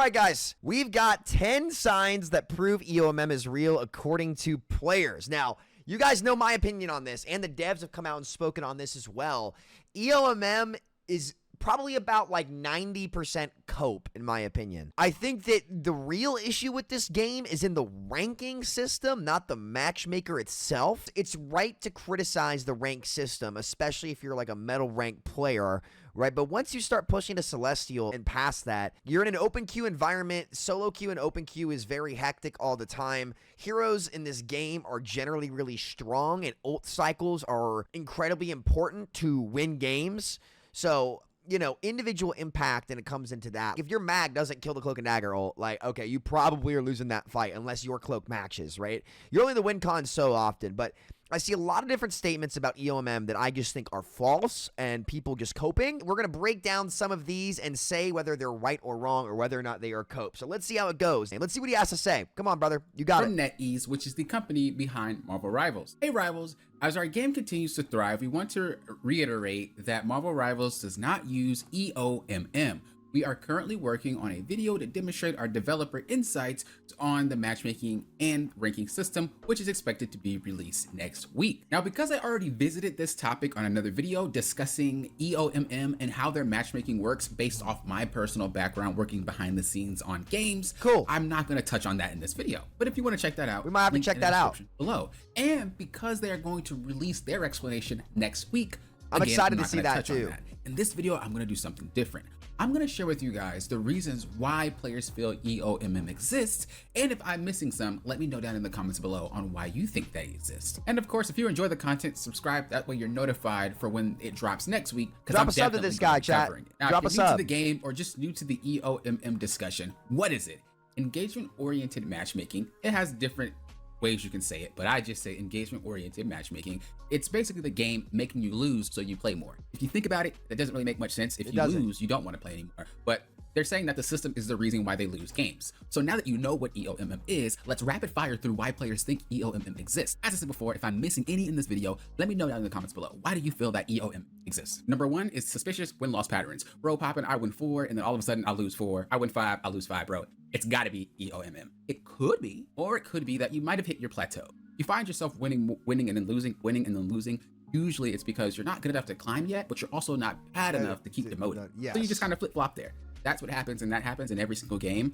right, guys, we've got 10 signs that prove EOMM is real according to players. Now, you guys know my opinion on this, and the devs have come out and spoken on this as well. EOMM is probably about like 90% cope, in my opinion. I think that the real issue with this game is in the ranking system, not the matchmaker itself. It's right to criticize the rank system, especially if you're like a metal rank player, right? But once you start pushing to Celestial and past that, you're in an open queue environment. Solo queue and open queue is very hectic all the time. Heroes in this game are generally really strong, and ult cycles are incredibly important to win games. So, you know, individual impact, and it comes into that. If your mag doesn't kill the Cloak and Dagger ult, like, okay, you probably are losing that fight unless your cloak matches, right? You're only the win con so often, but I see a lot of different statements about EOMM that I just think are false and people just coping. We're going to break down some of these and say whether they're right or wrong or whether or not they are cope. So let's see how it goes. And let's see what he has to say. Come on, brother. You got From it. NetEase, which is the company behind Marvel Rivals. Hey, Rivals. As our game continues to thrive, we want to reiterate that Marvel Rivals does not use EOMM. We are currently working on a video to demonstrate our developer insights on the matchmaking and ranking system, which is expected to be released next week. Now, because I already visited this topic on another video discussing EOMM and how their matchmaking works based off my personal background working behind the scenes on games, cool. I'm not going to touch on that in this video. But if you want to check that out, we might have to check that out below. And because they are going to release their explanation next week, I'm excited to see that too. In this video, I'm going to do something different. I'm going to share with you guys the reasons why players feel EOMM exists, and if I'm missing some, let me know down in the comments below on why you think they exist. And of course, if you enjoy the content, subscribe, that way you're notified for when it drops next week, because I'm sub to this guy, chat. Now, Drop if a you're new sub to the game or just new to the EOMM discussion, what is it? Engagement-oriented matchmaking. It has different ways you can say it, but I just say engagement-oriented matchmaking. It's basically the game making you lose so you play more. If you think about it, that doesn't really make much sense. If you lose, you don't want to play anymore. But they're saying that the system is the reason why they lose games. So now that you know what EOMM is, let's rapid fire through why players think EOMM exists. As I said before, if I'm missing any in this video, let me know down in the comments below. Why do you feel that EOMM exists? Number one is suspicious win-loss patterns. Bro, popping, I win 4, and then all of a sudden I lose 4. I win 5, I lose 5, bro. It's gotta be EOMM. It could be, or it could be that you might have hit your plateau. You find yourself winning and then losing, winning and then losing. Usually it's because you're not good enough to climb yet, but you're also not bad enough to keep demoted. Yes. So you just kind of flip-flop there. That's what happens, and that happens in every single game.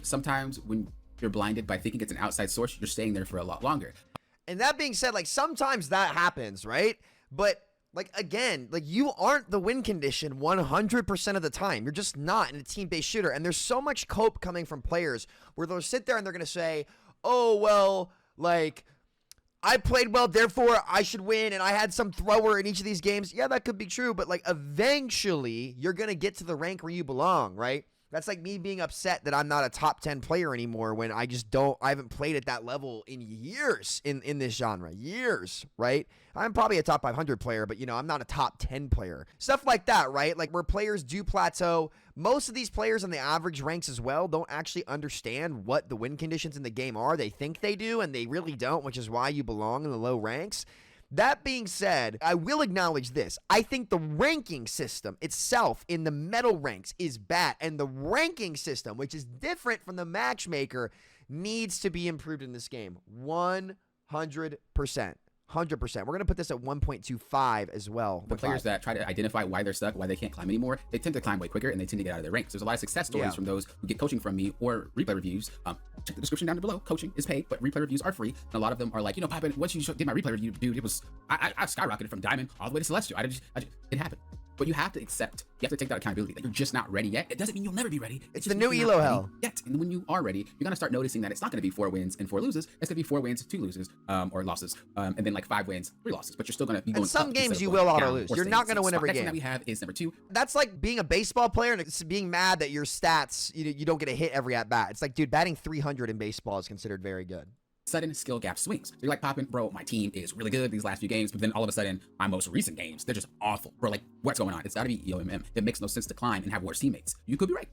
Sometimes when you're blinded by thinking it's an outside source, you're staying there for a lot longer. And that being said, like, sometimes that happens, right? But like, again, like, you aren't the win condition 100% of the time. You're just not in a team-based shooter. And there's so much cope coming from players where they'll sit there and they're going to say, oh, well, like, I played well, therefore I should win, and I had some thrower in each of these games. Yeah, that could be true, but like, eventually you're going to get to the rank where you belong, right? That's like me being upset that I'm not a top 10 player anymore when I haven't played at that level in years in this genre. Years, right? I'm probably a top 500 player, but, you know, I'm not a top 10 player. Stuff like that, right? Like, where players do plateau. Most of these players on the average ranks as well don't actually understand what the win conditions in the game are. They think they do, and they really don't, which is why you belong in the low ranks. That being said, I will acknowledge this. I think the ranking system itself in the metal ranks is bad, and the ranking system, which is different from the matchmaker, needs to be improved in this game. 100%. 100%. We're going to put this at 1.25 as well. The players that try to identify why they're stuck, why they can't climb anymore, they tend to climb way quicker, and they tend to get out of their ranks. There's a lot of success stories from those who get coaching from me or replay reviews. Check the description down below. Coaching is paid, but replay reviews are free. And a lot of them are like, you know, Pippin, once you did my replay review, dude, it was, I skyrocketed from Diamond all the way to Celestial. It happened. But you have to accept, you have to take that accountability that you're just not ready yet. It doesn't mean you'll never be ready. It's the new ELO hell. Yet. And when you are ready, you're going to start noticing that it's not going to be 4 wins and 4 loses. It's going to be 4 wins, 2 loses, or losses. And then like 5 wins, 3 losses. But you're still going to be going in some games you will auto lose. You're not going to win every game. Next thing that we have is number 2. That's like being a baseball player and it's being mad that your stats, you don't get a hit every at bat. It's like, dude, batting 300 in baseball is considered very good. Sudden skill gap swings. So you're like, Poppin, bro, my team is really good these last few games, but then all of a sudden, my most recent games, they're just awful. We're like, what's going on? It's got to be EOMM. It makes no sense to climb and have worse teammates. You could be right.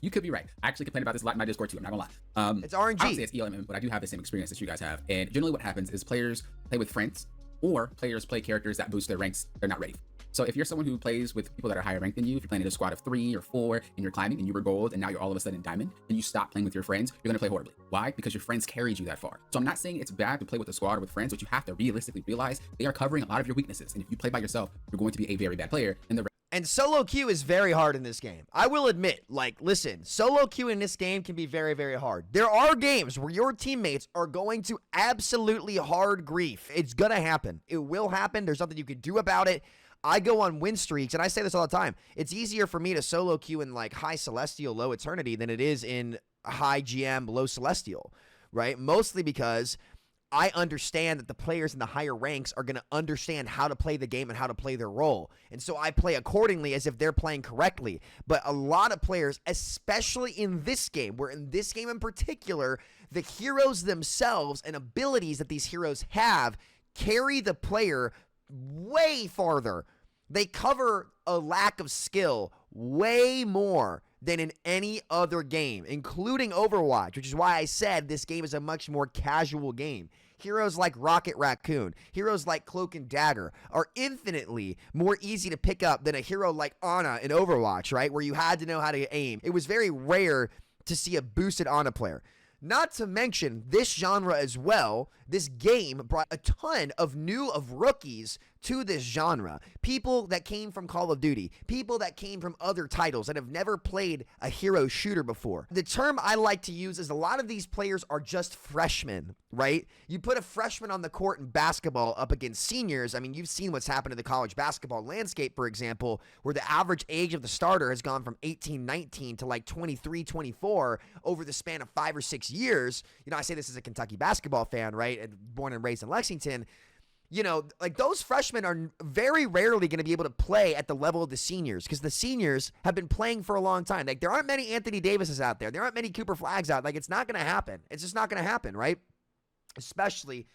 You could be right. I actually complain about this a lot in my Discord too. I'm not gonna lie. It's RNG. I don't say it's EOMM, but I do have the same experience that you guys have. And generally what happens is players play with friends or players play characters that boost their ranks they're not ready for. So if you're someone who plays with people that are higher ranked than you, if you're playing in a squad of 3 or 4 and you're climbing and you were gold and now you're all of a sudden diamond and you stop playing with your friends, you're going to play horribly. Why? Because your friends carried you that far. So I'm not saying it's bad to play with a squad or with friends, but you have to realistically realize they are covering a lot of your weaknesses. And if you play by yourself, you're going to be a very bad player. And solo queue is very hard in this game. I will admit, like, listen, solo queue in this game can be very, very hard. There are games where your teammates are going to absolutely hard grief. It's going to happen. It will happen. There's nothing you can do about it. I go on win streaks, and I say this all the time. It's easier for me to solo queue in, like, high Celestial, low Eternity than it is in high GM, low Celestial, right? Mostly because I understand that the players in the higher ranks are going to understand how to play the game and how to play their role. And so I play accordingly as if they're playing correctly. But a lot of players, especially in this game, where in this game in particular, the heroes themselves and abilities that these heroes have carry the player way farther. They cover a lack of skill way more than in any other game, including Overwatch, which is why I said this game is a much more casual game. Heroes like Rocket Raccoon, heroes like Cloak and Dagger are infinitely more easy to pick up than a hero like Ana in Overwatch, right? Where you had to know how to aim. It was very rare to see a boosted Ana player. Not to mention this genre as well. This game brought a ton of rookies to this genre. People that came from Call of Duty, people that came from other titles that have never played a hero shooter before. The term I like to use is a lot of these players are just freshmen, right? You put a freshman on the court in basketball up against seniors. I mean, you've seen what's happened to the college basketball landscape, for example, where the average age of the starter has gone from 18, 19 to like 23, 24 over the span of 5 or 6 years. You know, I say this as a Kentucky basketball fan, right? And born and raised in Lexington. You know, like those freshmen are very rarely going to be able to play at the level of the seniors because the seniors have been playing for a long time. Like there aren't many Anthony Davises out there. There aren't many Cooper Flags out. Like it's not going to happen. It's just not going to happen, right? Especially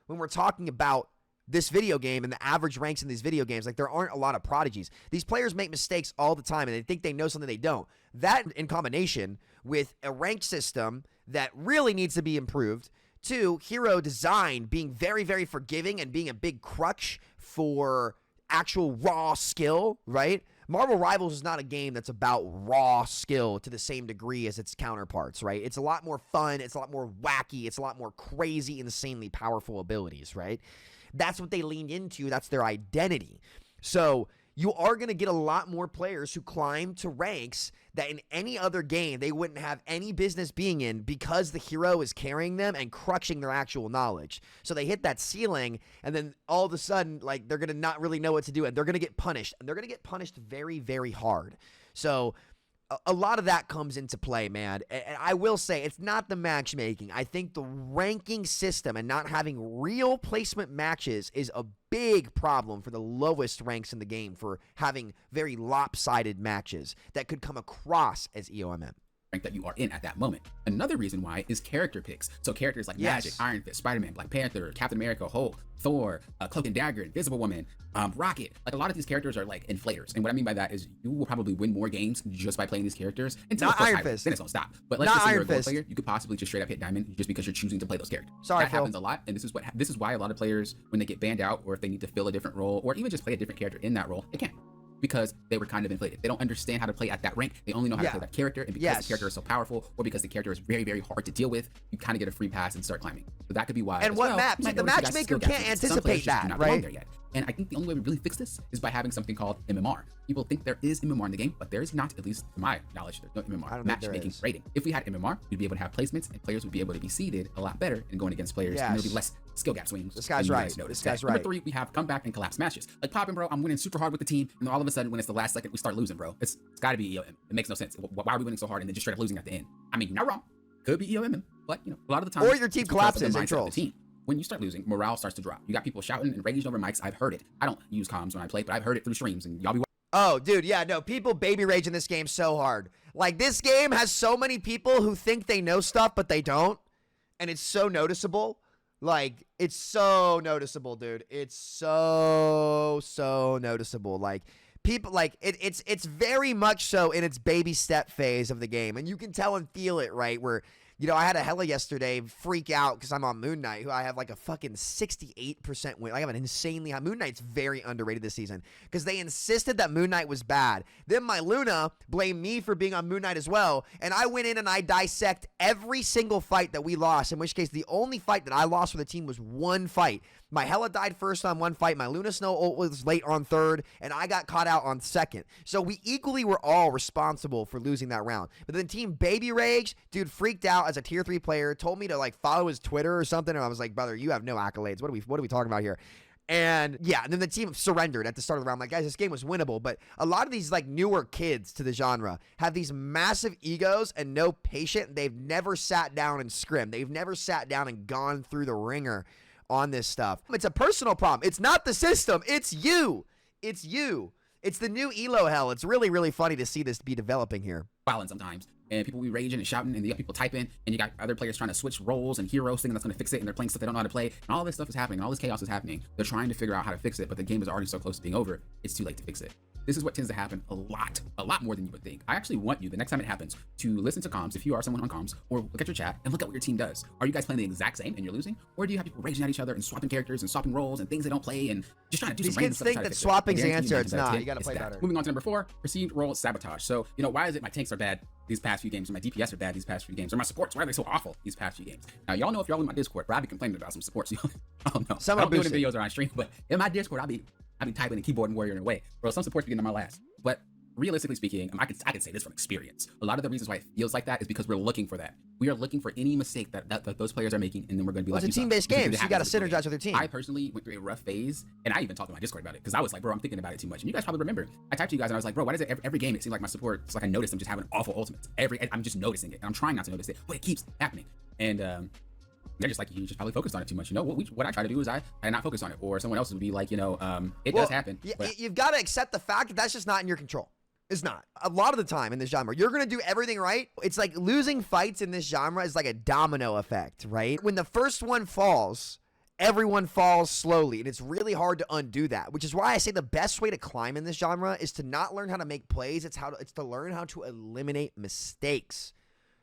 when we're talking about this video game and the average ranks in these video games. Like there aren't a lot of prodigies. These players make mistakes all the time and they think they know something they don't. That in combination with a ranked system that really needs to be improved. 2, hero design being very, very forgiving and being a big crutch for actual raw skill, right? Marvel Rivals is not a game that's about raw skill to the same degree as its counterparts, right? It's a lot more fun. It's a lot more wacky. It's a lot more crazy, insanely powerful abilities, right? That's what they leaned into. That's their identity. So you are going to get a lot more players who climb to ranks that in any other game they wouldn't have any business being in because the hero is carrying them and crushing their actual knowledge. So they hit that ceiling and then all of a sudden, like, they're going to not really know what to do and they're going to get punished. And they're going to get punished very, very hard. So a lot of that comes into play, man. And I will say it's not the matchmaking. I think the ranking system and not having real placement matches is a big problem for the lowest ranks in the game for having very lopsided matches that could come across as EOMM. That you are in at that moment. Another reason why is character picks. So characters like Magic, Iron Fist, Spider-Man, Black Panther, Captain America, Hulk, Thor, Cloak and Dagger, Invisible Woman, Rocket. Like a lot of these characters are like inflators. And what I mean by that is you will probably win more games just by playing these characters. Until not Iron Fist. Then it's gonna stop. But let's just say you're a gold player, you could possibly just straight up hit diamond just because you're choosing to play those characters. Sorry, that happens a lot. And this is why a lot of players, when they get banned out or if they need to fill a different role or even just play a different character in that role, they can't. Because they were kind of inflated. They don't understand how to play at that rank. They only know how to play that character. And because the character is so powerful or because the character is very, very hard to deal with, you kind of get a free pass and start climbing. So that could be why. And what maps? The matchmaker can't anticipate that, right? There yet. And I think the only way we really fix this is by having something called MMR. People think there is MMR in the game, but there is not, at least to my knowledge, there's no MMR, matchmaking rating. If we had MMR, we'd be able to have placements and players would be able to be seeded a lot better and going against players. And there'll be less skill gap swings. This guy's right. This guy's right. Number 3, we have comeback and collapse matches. Like popping, bro, I'm winning super hard with the team. And then all of a sudden, when it's the last second, we start losing, bro. It's got to be EOMM. It makes no sense. Why are we winning so hard and then just straight up losing at the end? I mean, you're not wrong. Could be EOMM, but you know, a lot of the time. Or your team collapses and trolls. When you start losing, morale starts to drop. You got people shouting and raging over mics. I've heard it. I don't use comms when I play, but I've heard it through streams and y'all be. Oh, dude, yeah, no, people baby rage in this game so hard. Like, this game has so many people who think they know stuff, but they don't. And it's so noticeable. Like, it's so noticeable, dude. It's so noticeable. Like, people, like, it's very much so in its baby step phase of the game. And you can tell and feel it, right, where You know, I had a hella yesterday freak out because I'm on Moon Knight, who I have like a fucking 68% win. I have an insanely high. Moon Knight's very underrated this season because they insisted that Moon Knight was bad. Then my Luna blamed me for being on Moon Knight as well, and I went in and I dissect every single fight that we lost, in which case the only fight that I lost for the team was one fight. My Hella died first on one fight, my Luna Snow ult was late on third, and I got caught out on second. So we equally were all responsible for losing that round. But then Team Baby Rage, dude, freaked out as a tier 3 player, told me to like follow his Twitter or something, and I was like, brother, you have no accolades. What are we talking about here? And yeah, and then the team surrendered at the start of the round. Like, guys, this game was winnable, but a lot of these like newer kids to the genre have these massive egos and no patience. They've never sat down and scrimmed. They've never sat down and gone through the ringer on this stuff. It's a personal problem. It's not the system. It's you. It's you. It's the new Elo hell. It's really, really funny to see this be developing here. Violent sometimes, and people will be raging and shouting, and you got people typing, and you got other players trying to switch roles and heroes thinking that's going to fix it, and they're playing stuff they don't know how to play, and all this stuff is happening, and all this chaos is happening. They're trying to figure out how to fix it, but the game is already so close to being over, it's too late to fix it. This is what tends to happen a lot more than you would think. I actually want you, the next time it happens, to listen to comms, if you are someone on comms, or look at your chat and look at what your team does. Are you guys playing the exact same and you're losing? Or do you have people raging at each other and swapping characters and swapping roles and things they don't play and just trying to do These some random kids stuff think to try to that fix it? swapping's I the guarantee you answer. It's 9 times out of not. 10, You got to it's play that. better. Moving on to number 4, perceived role sabotage. So, you know, why is it my tanks are bad these past few games, or my DPS are bad these past few games, or my supports, why are they so awful these past few games? Now, y'all know if y'all in my Discord, bro, I be complaining about some supports. I don't know. Some I are don't do it in boosted. videos or on stream, but in my Discord, I'll be typing a keyboard and warrior in a way. Bro, some supports be getting on my last. But realistically speaking, I can say this from experience. A lot of the reasons why it feels like that is because we're looking for that. We are looking for any mistake that those players are making, and then we're going to be like, It's a team-based game, so you got to synergize with your team. I personally went through a rough phase, and I even talked to my Discord about it because I was like, bro, I'm thinking about it too much. And you guys probably remember, I typed to you guys and I was like, bro, why does it every game it seems like my support, it's like I notice I'm just having awful ultimates. I'm just noticing it, and I'm trying not to notice it, but it keeps happening. And they're just like, you just probably focused on it too much. You know, what I try to do is I not focus on it, or someone else would be like, you know, it does happen. You've got to accept the fact that that's just not in your control. It's not. A lot of the time in this genre, you're going to do everything right. It's like losing fights in this genre is like a domino effect, right? When the first one falls, everyone falls slowly, and it's really hard to undo that, which is why I say the best way to climb in this genre is to not learn how to make plays. It's to learn how to eliminate mistakes.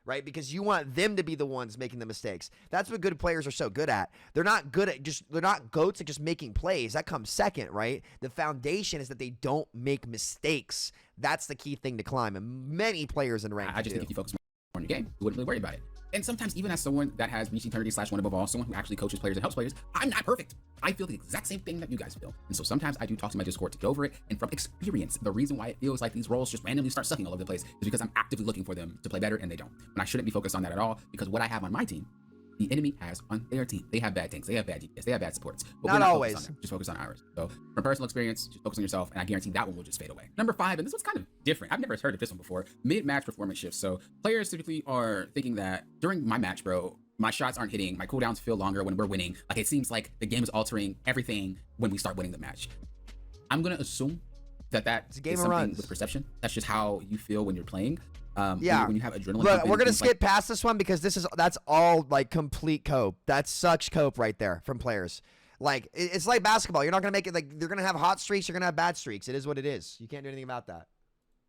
Right? Because you want them to be the ones making the mistakes. That's what good players are so good at. They're not goats at just making plays. That comes second, right? The foundation is that they don't make mistakes. That's the key thing to climb. And many players in ranked I just think if you focus more on your game, you wouldn't really worry about it. And sometimes, even as someone that has reached eternity /1 above all, someone who actually coaches players and helps players, I'm not perfect. I feel the exact same thing that you guys feel. And so sometimes I do talk to my Discord to get over it. And from experience, the reason why it feels like these roles just randomly start sucking all over the place is because I'm actively looking for them to play better, and they don't. And I shouldn't be focused on that at all, because what I have on my team, the enemy has on their team. They have bad tanks, they have bad DPS, they have bad supports. But not we're always. Focused on them. Just focus on ours. So from personal experience, just focus on yourself, and I guarantee that one will just fade away. Number 5, and this one's kind of different. I've never heard of this one before. Mid-match performance shifts. So players typically are thinking that during my match, bro, my shots aren't hitting, my cooldowns feel longer when we're winning. Like, it seems like the game is altering everything when we start winning the match. I'm gonna assume that It's a game is of something runs. with perception. That's just how you feel when you're playing. Yeah. When you have adrenaline. Look, we're gonna things skip past this one because that's all like complete cope. That's such cope right there from players. Like, it's like basketball. You're not gonna make it like, you're gonna have hot streaks. You're gonna have bad streaks. It is what it is. You can't do anything about that.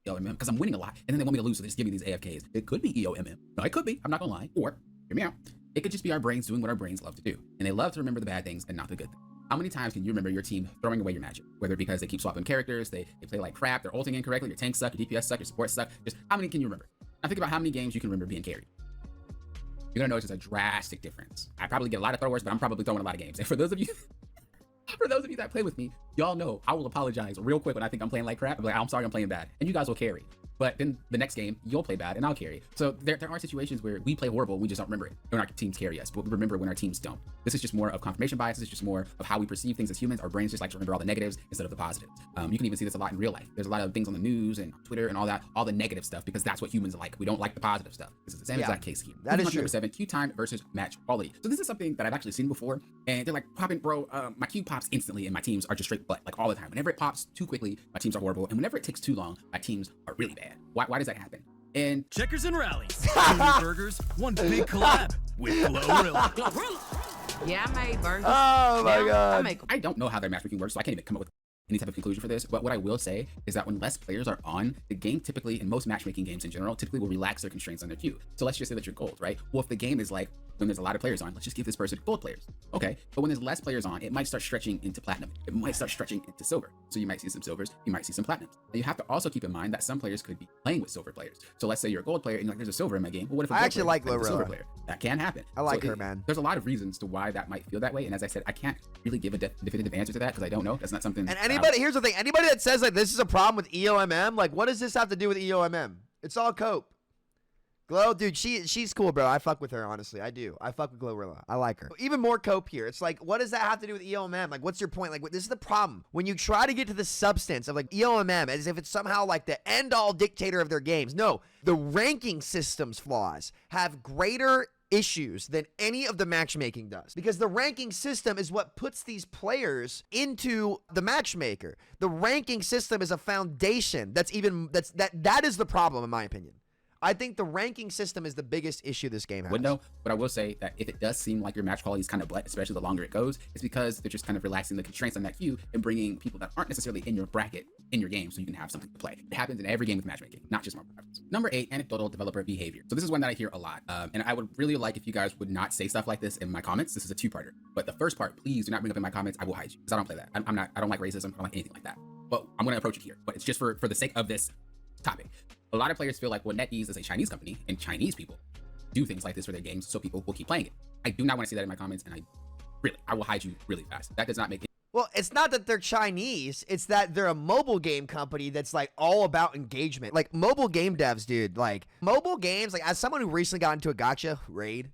EOMM, because I'm winning a lot, and then they want me to lose, so they just give me these AFKs. It could be EOMM. No, it could be. I'm not gonna lie. Or, hear me out. It could just be our brains doing what our brains love to do, and they love to remember the bad things and not the good things. How many times can you remember your team throwing away your magic? Whether because they keep swapping characters, they play like crap, they're ulting incorrectly, your tanks suck, your DPS suck, your support suck. Just how many can you remember? Now think about how many games you can remember being carried. You're gonna notice it's a drastic difference. I probably get a lot of throwers, but I'm probably throwing a lot of games. And for those of you that play with me, y'all know I will apologize real quick when I think I'm playing like crap. I'm like, I'm sorry, I'm playing bad, and you guys will carry. But then the next game, you'll play bad and I'll carry. So there are situations where we play horrible, we just don't remember it when our teams carry us, but we remember when our teams don't. This is just more of confirmation bias. This is just more of how we perceive things as humans. Our brains just like to remember all the negatives instead of the positives. You can even see this a lot in real life. There's a lot of things on the news and Twitter and all that, all the negative stuff, because that's what humans like. We don't like the positive stuff. This is the same exact case here. That is Moving on to true. Number 7, queue time versus match quality. So this is something that I've actually seen before, and they're like, popping, bro, my queue pops instantly and my teams are just straight butt, like all the time. Whenever it pops too quickly, my teams are horrible, and whenever it takes too long, my teams are really bad. Why does that happen? And Checkers and rallies, 2 new burgers, one big collab with Glorilla. Yeah, I made burgers. Oh my Now, God. I make I don't know how their matchmaking works, so I can't even come up with any type of conclusion for this, but what I will say is that when less players are on, the game typically, in most matchmaking games in general, typically will relax their constraints on their queue. So let's just say that you're gold, right? Well, if the game is like, when there's a lot of players on, let's just give this person gold players. Okay, but when there's less players on, it might start stretching into platinum. It might start stretching into silver. So you might see some silvers, you might see some platinums. And you have to also keep in mind that some players could be playing with silver players. So let's say you're a gold player and you're like, there's a silver in my game. Well, what if a I gold actually player like plays with a silver Glorilla. player? That can happen. I like her, man. There's a lot of reasons to why that might feel that way. And as I said, I can't really give a definitive answer to that because I don't know. That's not something. And anybody, here's the thing, anybody that says like this is a problem with EOMM, like what does this have to do with EOMM? It's all cope. Glow, dude, she's cool, bro. I fuck with her, honestly. I do. I fuck with Glorilla. I like her. Even more cope here. It's like, what does that have to do with EOMM? Like, what's your point? Like, this is the problem. When you try to get to the substance of like EOMM as if it's somehow like the end-all dictator of their games. No, the ranking system's flaws have greater issues than any of the matchmaking does, because the ranking system is what puts these players into the matchmaker. The ranking system is a foundation that is the problem, in my opinion. I think the ranking system is the biggest issue this game has. Window, but I will say that if it does seem like your match quality is kind of butt, especially the longer it goes, it's because they're just kind of relaxing the constraints on that queue and bringing people that aren't necessarily in your bracket in your game so you can have something to play. It happens in every game with matchmaking, not just Marvel Rivals. Number 8, anecdotal developer behavior. So this is one that I hear a lot, and I would really like if you guys would not say stuff like this in my comments. This is a two-parter, but the first part, please do not bring up in my comments. I will hide you because I don't play that. I don't like racism. I don't like anything like that. But I'm going to approach it here, but it's just for the sake of this topic. A lot of players feel like, well, NetEase is a Chinese company and Chinese people do things like this for their games, so people will keep playing it. I do not want to see that in my comments, and I will hide you really fast. That does not make it. Well, it's not that they're Chinese. It's that they're a mobile game company that's like all about engagement. Like mobile game devs, dude. Like mobile games, like as someone who recently got into a gacha raid,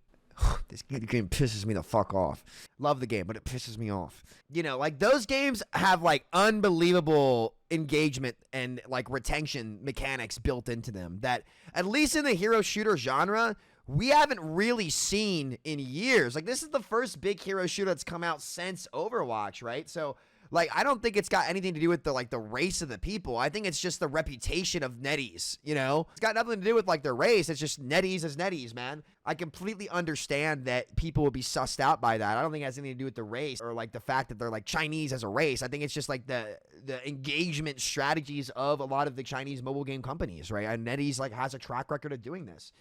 this game pisses me the fuck off. Love the game, but it pisses me off. You know, like those games have like unbelievable engagement and like retention mechanics built into them that at least in the hero shooter genre, we haven't really seen in years. Like this is the first big hero shooter that's come out since Overwatch, right? So like, I don't think it's got anything to do with the race of the people. I think it's just the reputation of NetEase, you know? It's got nothing to do with like their race. It's just NetEase is NetEase, man. I completely understand that people will be sussed out by that. I don't think it has anything to do with the race or like the fact that they're like Chinese as a race. I think it's just like the engagement strategies of a lot of the Chinese mobile game companies, right? And NetEase like has a track record of doing this.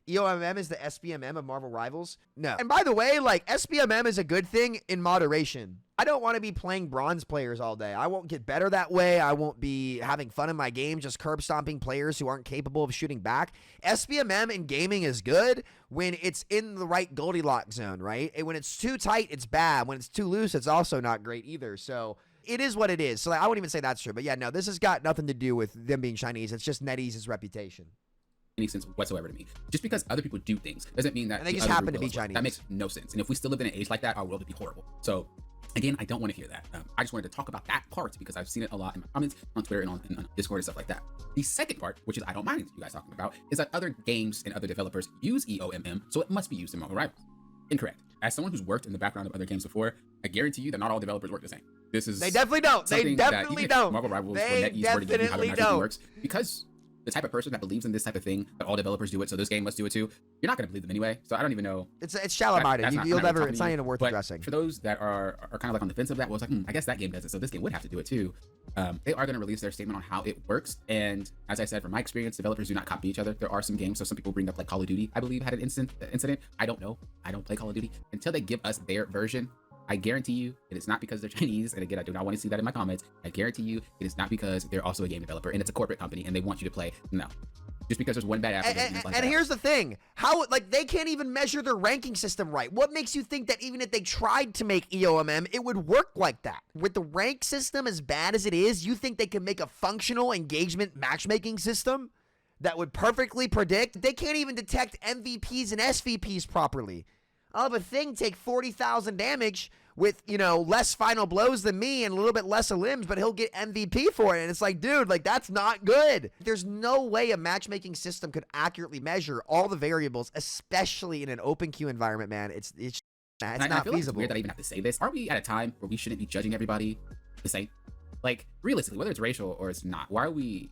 EOMM is the SBMM of Marvel Rivals? No. And by the way, like SBMM is a good thing in moderation. I don't want to be playing bronze players all day. I won't get better that way. I won't be having fun in my game just curb stomping players who aren't capable of shooting back. SBMM in gaming is good when it's in the right Goldilocks zone, right? And when it's too tight, it's bad. When it's too loose, it's also not great either. So it is what it is. So like, I wouldn't even say that's true. But yeah, no, this has got nothing to do with them being Chinese. It's just NetEase's reputation. Any sense whatsoever to me. Just because other people do things doesn't mean that and they just other happen group to be will as well. Chinese. That makes no sense. And if we still live in an age like that, our world would be horrible. So again, I don't want to hear that. I just wanted to talk about that part because I've seen it a lot in my comments on Twitter and on Discord and stuff like that. The second part, which is I don't mind you guys talking about, is that other games and other developers use EOMM, so it must be used in Marvel Rivals. Incorrect. As someone who's worked in the background of other games before, I guarantee you that not all developers work the same. This is they definitely don't. They definitely don't. Marvel Rivals or They NetEase were to give you how the definitely matchmaking don't. works, because the type of person that believes in this type of thing, that all developers do it, so this game must do it too, you're not going to believe them anyway. So I don't even know. It's shallow-minded. That's not You'll never. really It's not talking even worth but addressing. for those that are kind of like on the fence of that, well, it's like, I guess that game does it, so this game would have to do it too. They are going to release their statement on how it works, and as I said, from my experience, developers do not copy each other. There are some games, so some people bring up like Call of Duty, I believe, had an incident. I don't know. I don't play Call of Duty. Until they give us their version, I guarantee you it is not because they're Chinese, and again, I do not want to see that in my comments. I guarantee you it is not because they're also a game developer and it's a corporate company and they want you to play. No. Just because there's one bad apple doesn't mean it's like and that. here's the thing. How, like, they can't even measure their ranking system right. What makes you think that even if they tried to make EOMM, it would work like that? With the rank system as bad as it is, you think they could make a functional engagement matchmaking system that would perfectly predict? They can't even detect MVPs and SVPs properly. I'll have a thing take 40,000 damage with, you know, less final blows than me and a little bit less of limbs, but he'll get MVP for it. And it's like, dude, like, that's not good. There's no way a matchmaking system could accurately measure all the variables, especially in an open queue environment, man. It's not I feel like it's feasible. weird that I even have to say this. Are we at a time where we shouldn't be judging everybody the same? Like, realistically, whether it's racial or it's not, why are we...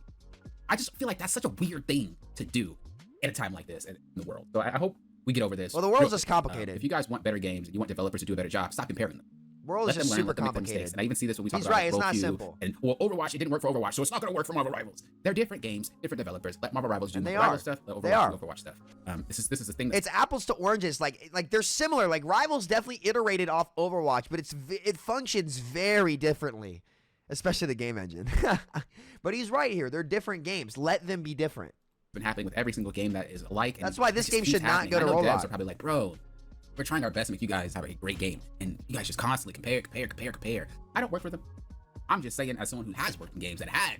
I just feel like that's such a weird thing to do at a time like this in the world. So I hope we get over this. Well, the world's real just quick. complicated. If you guys want better games and you want developers to do a better job, stop comparing them. World Let is them just learn, super let them make complicated. mistakes. And I even see this when we talk He's about right, it's World not Q simple. And well, Overwatch, it didn't work for Overwatch, so it's not going to work for Marvel Rivals. They're different games, different developers. Let Marvel Rivals do And they Marvel are. stuff. Let They Overwatch are. do Overwatch stuff. This is the thing. That's, It's apples to oranges. Like they're similar. Like Rivals definitely iterated off Overwatch, but it functions very differently, especially the game engine. But he's right here. They're different games. Let them be different. been happening with every single game that is alike. And That's why this it just game keeps should not happening. go to I know rollout. devs are probably like, bro, we're trying our best to make you guys have a great game, and you guys just constantly compare. I don't work for them. I'm just saying, as someone who has worked in games that had,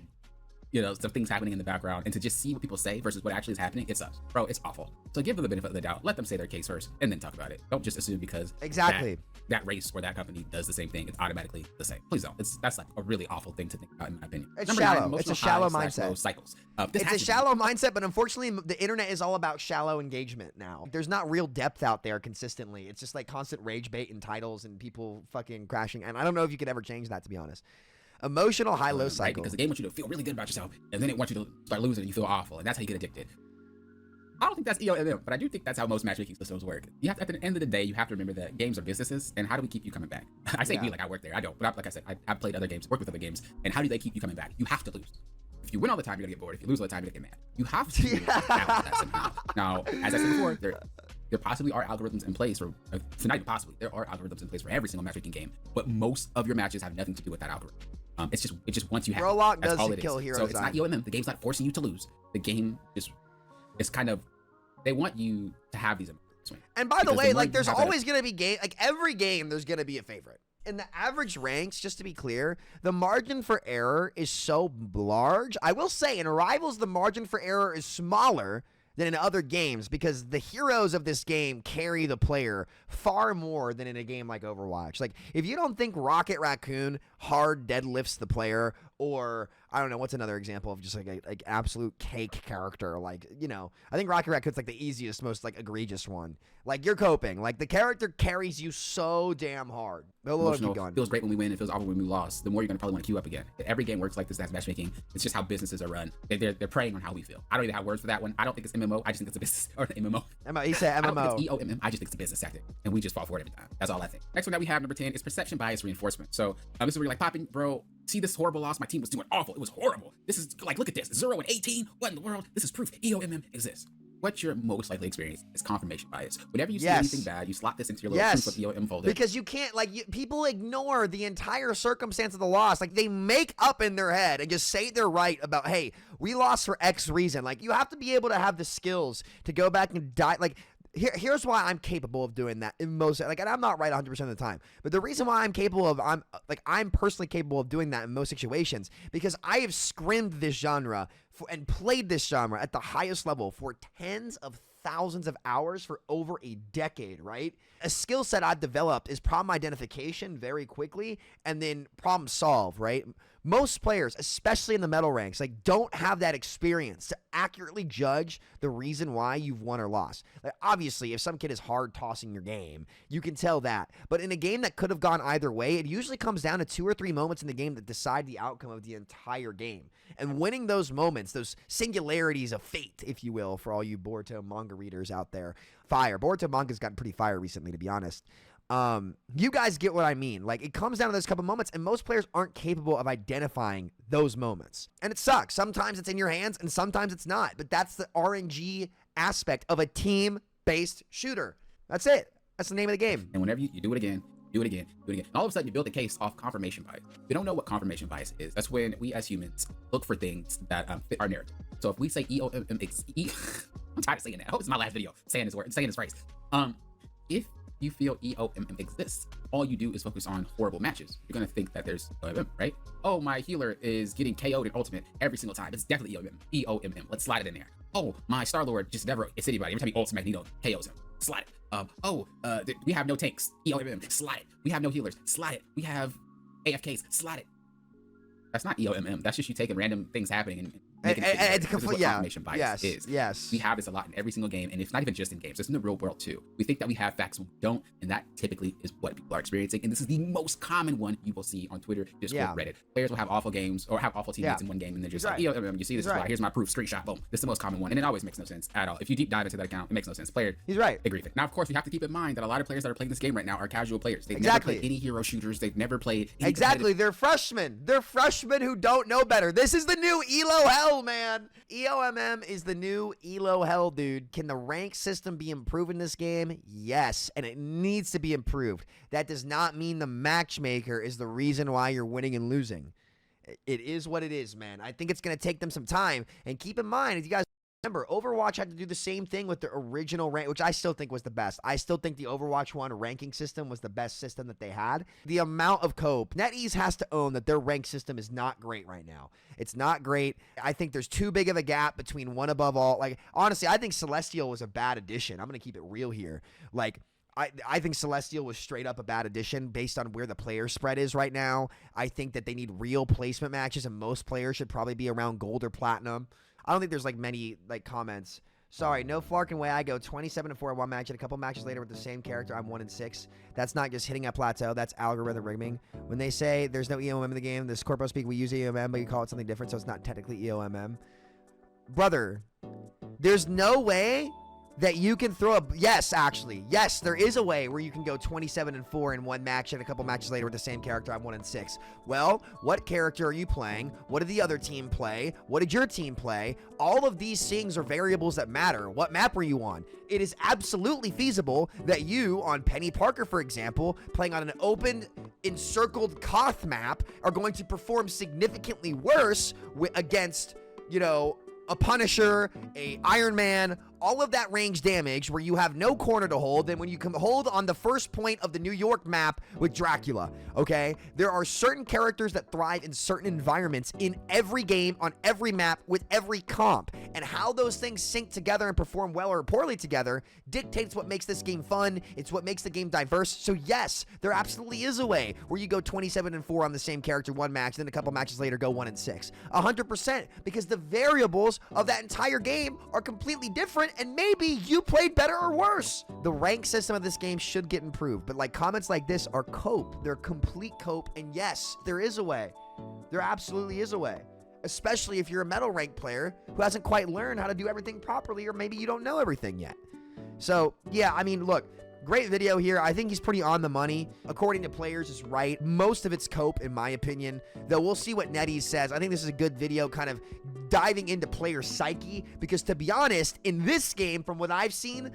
you know, some things happening in the background, and to just see what people say versus what actually is happening, it sucks, bro. It's awful. So give them the benefit of the doubt. Let them say their case first, and then talk about it. Don't just assume because Exactly. that race or that company does the same thing, it's automatically the same. Please don't. That's like a really awful thing to think about, in my opinion. It's Number shallow. 9, It's a emotional shallow high/low mindset. cycles. It's a shallow mindset, but unfortunately, the internet is all about shallow engagement now. There's not real depth out there consistently. It's just like constant rage bait and titles and people fucking crashing. And I don't know if you could ever change that, to be honest. Emotional high-low Right, cycle. because the game wants you to feel really good about yourself, and then it wants you to start losing and you feel awful, and that's how you get addicted. I don't think that's EOMM, but I do think that's how most matchmaking systems work. You have to, at the end of the day, you have to remember that games are businesses, and how do we keep you coming back? I say we like I work there. I don't, but like I said, I've played other games, worked with other games, and how do they keep you coming back? You have to lose. If you win all the time, you're gonna get bored. If you lose all the time, you're gonna get mad. You have to balance that somehow. Now, as I said before, there possibly are algorithms in place, or not even possibly, there are algorithms in place for every single matchmaking game, but most of your matches have nothing to do with that algorithm. It's just once you have Prologue that's does all it kill is. hero So it's not design. EOMM. The game's not forcing you to lose. The game just it's kind of they want you to have these emotions. And by the Because way, more like you there's have that- always going to be game, like every game there's going to be a favorite. In the average ranks, just to be clear, the margin for error is so large. I will say in Rivals the margin for error is smaller than in other games because the heroes of this game carry the player far more than in a game like Overwatch. Like if you don't think Rocket Raccoon hard deadlifts the player, or I don't know, what's another example of just like a absolute cake character? Like, you know, I think Rocket Raccoon's like the easiest, most like egregious one. Like you're coping. Like the character carries you so damn hard. Emotional. Feels great when we win. It feels awful when we lost. The more you're gonna probably want to queue up again. Every game works like this. That's matchmaking. It's just how businesses are run. They're preying on how we feel. I don't even have words for that one. I don't think it's MMO. I just think it's a business or MMO. He said I don't MMO. think it's EOMM. I just think it's a business tactic, and we just fall for it every time. That's all I think. Next one that we have, number 10, is perception bias reinforcement. So this is where you're like, Poppin, bro, see this horrible loss? My team was doing awful. It was horrible. This is like, look at this, 0-18. What in the world? This is proof EOMM exists. What you're most likely experiencing is confirmation bias. Whenever you see anything bad, you slot this into your little proof of EOM folder. Because you can't, people ignore the entire circumstance of the loss. Like, they make up in their head and just say they're right about, hey, we lost for X reason. Like, you have to be able to have the skills to go back and here's why I'm capable of doing that in most, and I'm not right 100% of the time, but the reason why I'm personally capable of doing that in most situations, because I have scrimmed this genre and played this genre at the highest level for tens of thousands of hours for over a decade, right? A skill set I've developed is problem identification very quickly and then problem solve, right? Most players, especially in the metal ranks, don't have that experience to accurately judge the reason why you've won or lost. Like, obviously, if some kid is hard tossing your game, you can tell that. But in a game that could have gone either way, it usually comes down to 2 or 3 moments in the game that decide the outcome of the entire game. And winning those moments, those singularities of fate, if you will, for all you Boruto manga readers out there. Fire. Boruto manga's gotten pretty fire recently, to be honest. You guys get what I mean. Like, it comes down to those couple moments, and most players aren't capable of identifying those moments. And it sucks. Sometimes it's in your hands, and sometimes it's not. But that's the RNG aspect of a team-based shooter. That's it. That's the name of the game. And whenever you do it again, do it again, do it again. And all of a sudden, you build a case off confirmation bias. We don't know what confirmation bias is. That's when we as humans look for things that fit our narrative. So if we say EOMM, I'm tired of saying that. I hope it's my last video saying this word, saying this phrase. If you feel EOMM exists, all you do is focus on horrible matches. You're gonna think that there's EOMM, right? Oh, my healer is getting KO'd in ultimate every single time. It's definitely EOMM. Let's slide it in there. Oh, my Star-Lord just never hits anybody. Every time he ults, Magneto KOs him. Slide it. We have no tanks. EOMM. Slide it. We have no healers. Slide it. We have AFKs. Slide it. That's not EOMM. That's just you taking random things happening and make it clear. It's This is what yeah. confirmation bias Yes. is. Yes. We have this a lot in every single game, and it's not even just in games. It's in the real world too. We think that we have facts, we don't, and that typically is what people are experiencing. And this is the most common one you will see on Twitter, Discord, Reddit. Players will have awful games or have awful teammates in one game, and they're just like, you see this is why. Here's my proof. Screenshot. Boom. This is the most common one, and it always makes no sense at all. If you deep dive into that account, it makes no sense. Player, he's right. Agree with it. Now, of course, we have to keep in mind that a lot of players that are playing this game right now are casual players. They've never played any hero shooters. They've never played any They're freshmen. They're freshmen who don't know better. This is the new ELO hell, man. EOMM is the new ELO hell, dude. Can the rank system be improved in this game? Yes, and it needs to be improved. That does not mean the matchmaker is the reason why you're winning and losing. It is what it is, man. I think it's going to take them some time. And keep in mind, if you guys remember, Overwatch had to do the same thing with the original rank, which I still think was the best. I still think the Overwatch 1 ranking system was the best system that they had. The amount of cope, NetEase has to own that their rank system is not great right now. It's not great. I think there's too big of a gap between one above all. Like, honestly, I think Celestial was a bad addition. I'm going to keep it real here. Like, I think Celestial was straight up a bad addition based on where the player spread is right now. I think that they need real placement matches, and most players should probably be around gold or platinum. I don't think there's like many like comments. Sorry, no Flarkin way. I go 27-4 in one match, and a couple matches later with the same character, I'm 1-6. That's not just hitting a plateau. That's algorithm rigging. When they say there's no EOMM in the game, this corpo speak, we use EOMM, but you call it something different, so it's not technically EOMM. Brother, there's no way that you can throw a... Yes, actually. Yes, there is a way where you can go 27-4 in one match and a couple matches later with the same character, I'm 1-6. Well, what character are you playing? What did the other team play? What did your team play? All of these things are variables that matter. What map were you on? It is absolutely feasible that you, on Penny Parker, for example, playing on an open, encircled Koth map, are going to perform significantly worse against, you know, a Punisher, a Iron Man, all of that range damage where you have no corner to hold than when you can hold on the first point of the New York map with Dracula, okay? There are certain characters that thrive in certain environments in every game, on every map, with every comp. And how those things sync together and perform well or poorly together dictates what makes this game fun. It's what makes the game diverse. So yes, there absolutely is a way where you go 27-4 on the same character one match, then a couple matches later go 1-6. 100%, because the variables of that entire game are completely different, and maybe you played better or worse. The rank system of this game should get improved, but like comments like this are cope. They're complete cope, and yes, there is a way. There absolutely is a way. Especially if you're a metal rank player who hasn't quite learned how to do everything properly, or maybe you don't know everything yet. So yeah, I mean, look, great video here. I think he's pretty on the money. According to players, is right. Most of it's cope, in my opinion, though we'll see what NetEase says. I think this is a good video kind of diving into player psyche, because to be honest, in this game, from what I've seen,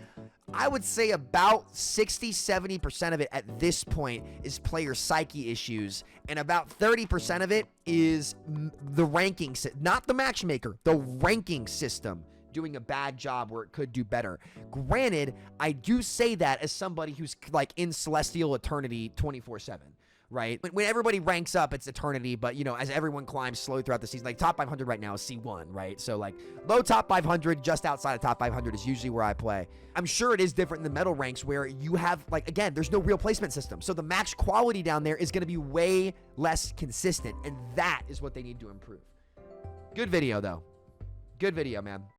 I would say about 60-70% of it at this point is player psyche issues, and about 30% of it is the ranking, not the matchmaker, the ranking system doing a bad job where it could do better. Granted, I do say that as somebody who's like in Celestial Eternity 24/7. Right? When everybody ranks up, it's Eternity, but, you know, as everyone climbs slowly throughout the season, like top 500 right now is C1, right? So, like, low top 500, just outside of top 500 is usually where I play. I'm sure it is different in the metal ranks where you have, like, again, there's no real placement system. So the match quality down there is going to be way less consistent, and that is what they need to improve. Good video, though. Good video, man.